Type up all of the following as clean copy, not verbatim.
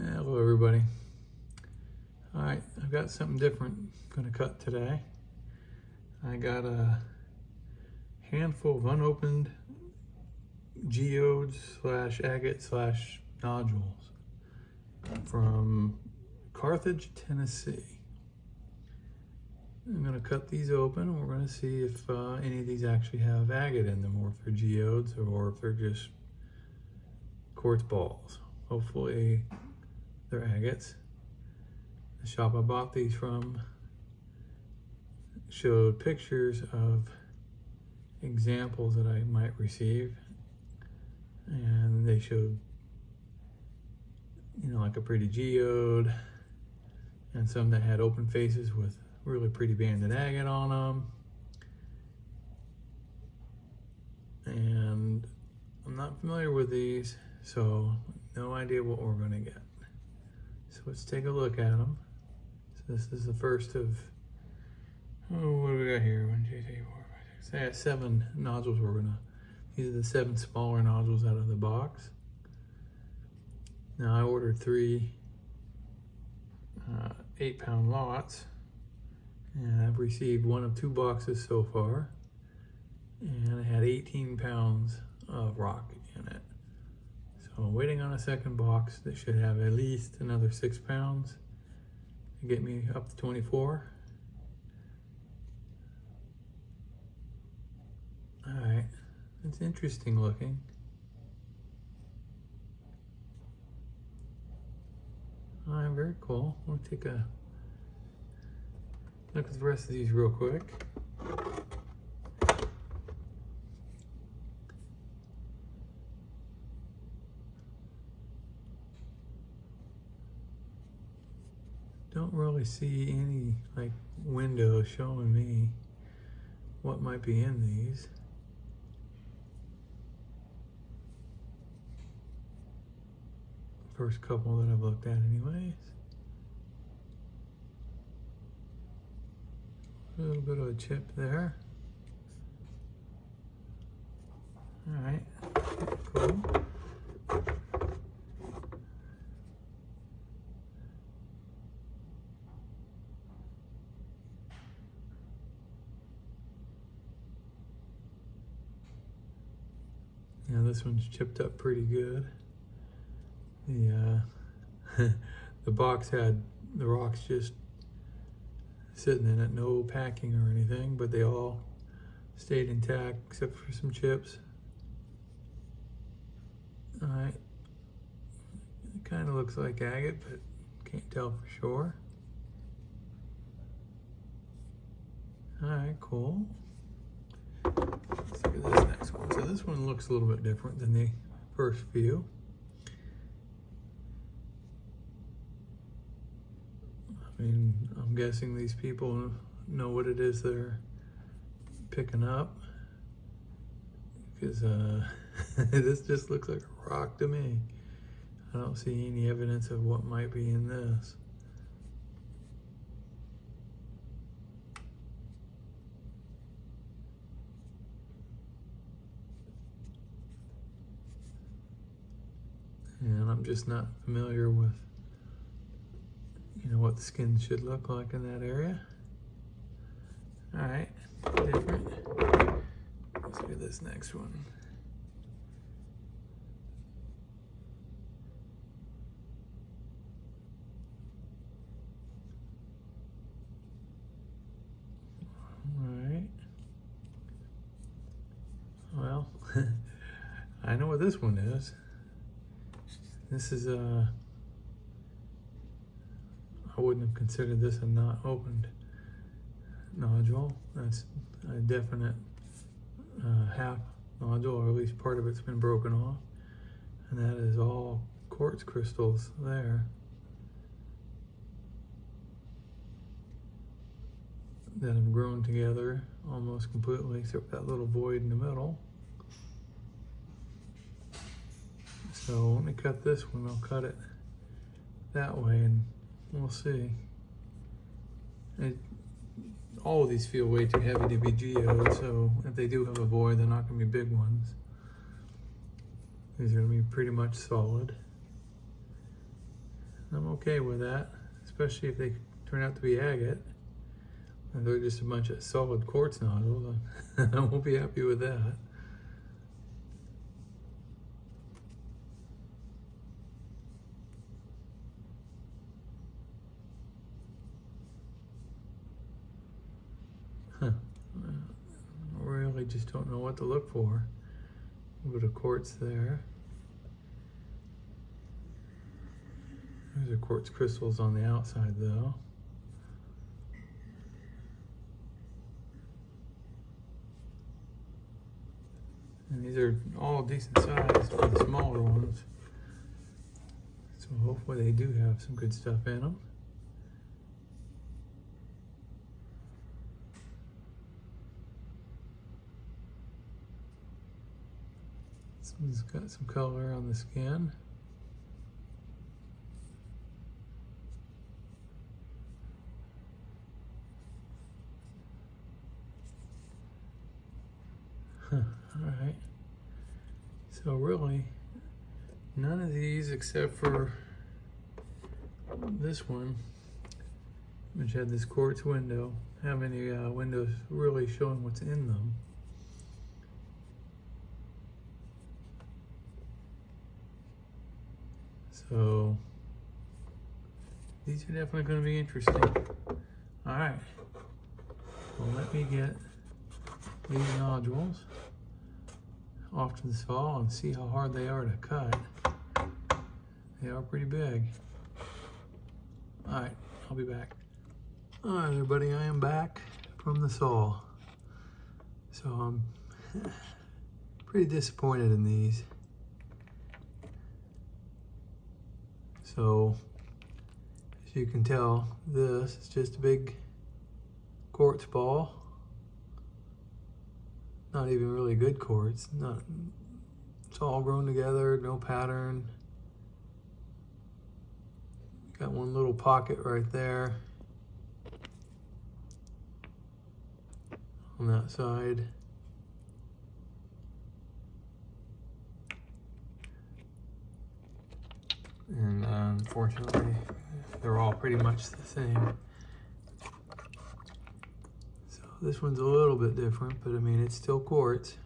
Hello everybody. Alright, I've got something different I'm going to cut today. I got a handful of unopened geodes / agate / nodules from Carthage, Tennessee. I'm going to cut these open and we're going to see if any of these actually have agate in them, or if they're geodes or if they're just quartz balls. Hopefully they're agates. The shop I bought these from showed pictures of examples that I might receive, and they showed, you know, like a pretty geode and some that had open faces with really pretty banded agate on them. And I'm not familiar with these, so no idea what we're going to get. So let's take a look at them. So this is the first of, what do we got here? 1, 2, 3, 4, 5, 6. I got 7 nodules these are the 7 smaller nodules out of the box. Now I ordered 3 8-pound lots, and I've received 1 of 2 boxes so far, and it had 18 pounds of rock in it. So I'm waiting on a second box that should have at least another 6 pounds to get me up to 24. Alright, it's interesting looking. Alright, very cool. We'll take a look at the rest of these real quick. Don't really see any like windows showing me what might be in these. First couple that I've looked at anyways. A little bit of a chip there. Alright, cool. Yeah, this one's chipped up pretty good. The the box had the rocks just sitting in it, no packing or anything, but they all stayed intact except for some chips. Alright, it kind of looks like agate, but can't tell for sure. Alright, cool. Let's look at this next one. So this one looks a little bit different than the first few. I mean, I'm guessing these people know what it is they're picking up, because this just looks like a rock to me. I don't see any evidence of what might be in this. And I'm just not familiar with, you know, what the skin should look like in that area. Alright, different. Let's look at this next one. Alright. Well, I know what this one is. This is I wouldn't have considered this a not opened nodule. That's a definite half nodule, or at least part of it's been broken off. And that is all quartz crystals there that have grown together almost completely, except that little void in the middle. So let me cut this one. I'll cut it that way and we'll see. All of these feel way too heavy to be geode, so if they do have a void, they're not going to be big ones. These are going to be pretty much solid. I'm okay with that, especially if they turn out to be agate. And they're just a bunch of solid quartz nodules. I won't be happy with that. Huh. Really just don't know what to look for. A little bit of quartz there. Those are quartz crystals on the outside though. And these are all decent sized for the smaller ones. So hopefully they do have some good stuff in them. This one's got some color on the skin. Huh, all right. So really, none of these except for this one, which had this quartz window, have any windows really showing what's in them. So these are definitely going to be interesting. All right, well, let me get these nodules off to the saw and see how hard they are to cut. They are pretty big. All right, I'll be back. All right, everybody, I am back from the saw. So I'm pretty disappointed in these. So, as you can tell, this is just a big quartz ball. Not even really good quartz. It's all grown together, no pattern. Got one little pocket right there on that side. And unfortunately, they're all pretty much the same. So this one's a little bit different, but I mean, it's still quartz.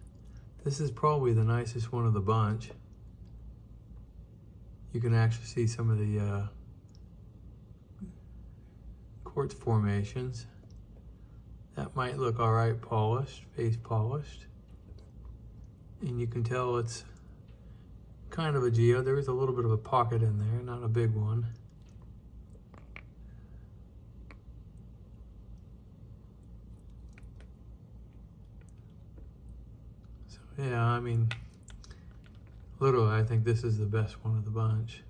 This is probably the nicest one of the bunch. You can actually see some of the quartz formations. That might look all right polished, face polished. And you can tell it's kind of a geode. There is a little bit of a pocket in there, not a big one. So yeah, I mean, literally, I think this is the best one of the bunch.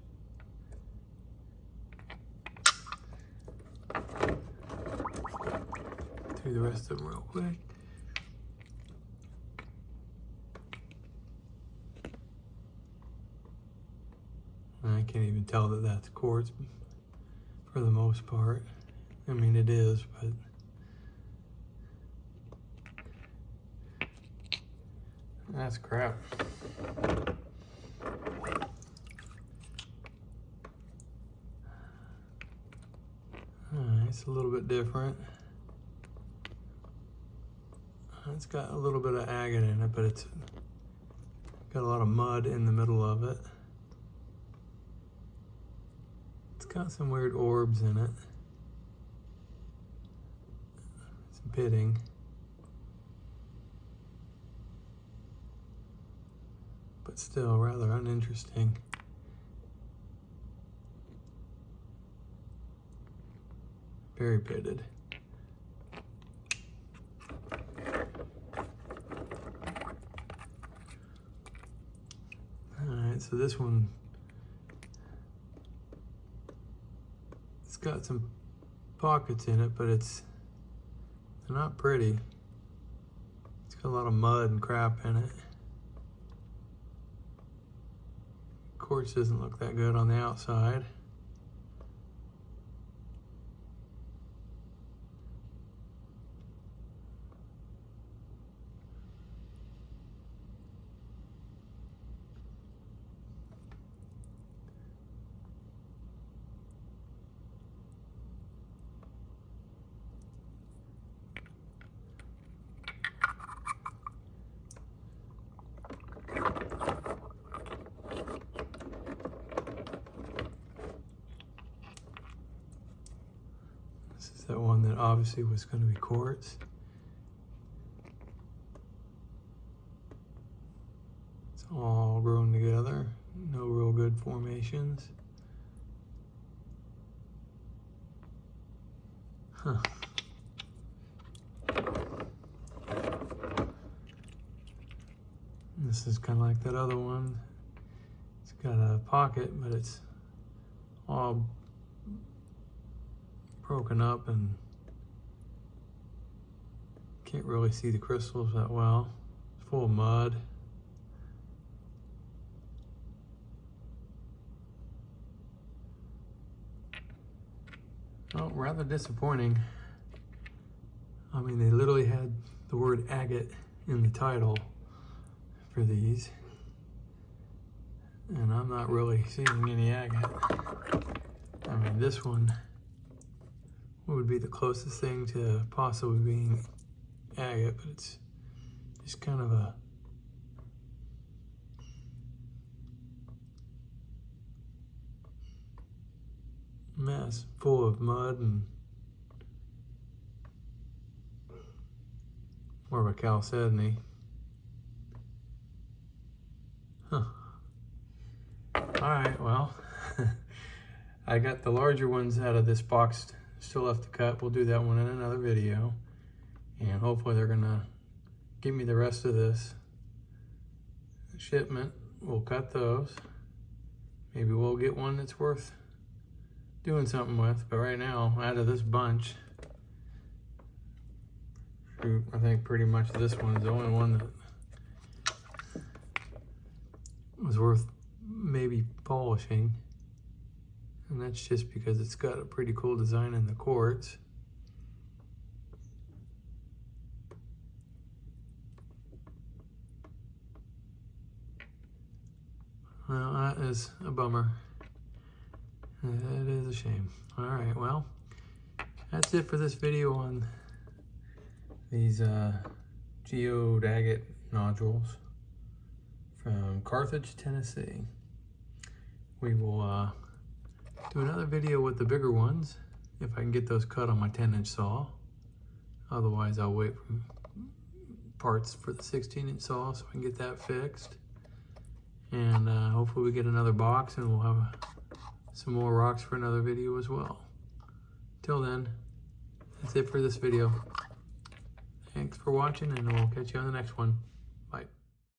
Through the rest of them real quick. I can't even tell that that's quartz for the most part. I mean, it is, but that's crap. Alright, it's a little bit different. It's got a little bit of agate in it, but it's got a lot of mud in the middle of it. It's got some weird orbs in it. Some pitting. But still rather uninteresting. Very pitted. Alright, so this one, it's got some pockets in it, but they're not pretty. It's got a lot of mud and crap in it. Quartz doesn't look that good on the outside. It's that one that obviously was going to be quartz. It's all grown together, no real good formations. Huh. This is kind of like that other one. It's got a pocket, but it's all broken up and can't really see the crystals that well. It's full of mud. Oh, rather disappointing. I mean, they literally had the word agate in the title for these, and I'm not really seeing any agate. I mean, this one would be the closest thing to possibly being agate, but it's just kind of a mess full of mud and more of a chalcedony. Huh. Alright, well, I got the larger ones out of this box still left to cut. We'll do that one in another video. And hopefully they're gonna give me the rest of this shipment. We'll cut those. Maybe we'll get one that's worth doing something with. But right now, out of this bunch, I think pretty much this one is the only one that was worth maybe polishing, and that's just because it's got a pretty cool design in the quartz. Well, that is a bummer. That is a shame. All right, well, that's it for this video on these Geode agate nodules from Carthage, Tennessee. We will do another video with the bigger ones if I can get those cut on my 10-inch saw. Otherwise, I'll wait for parts for the 16-inch saw so I can get that fixed. And hopefully we get another box and we'll have some more rocks for another video as well. Till then, that's it for this video. Thanks for watching, and we'll catch you on the next one. Bye.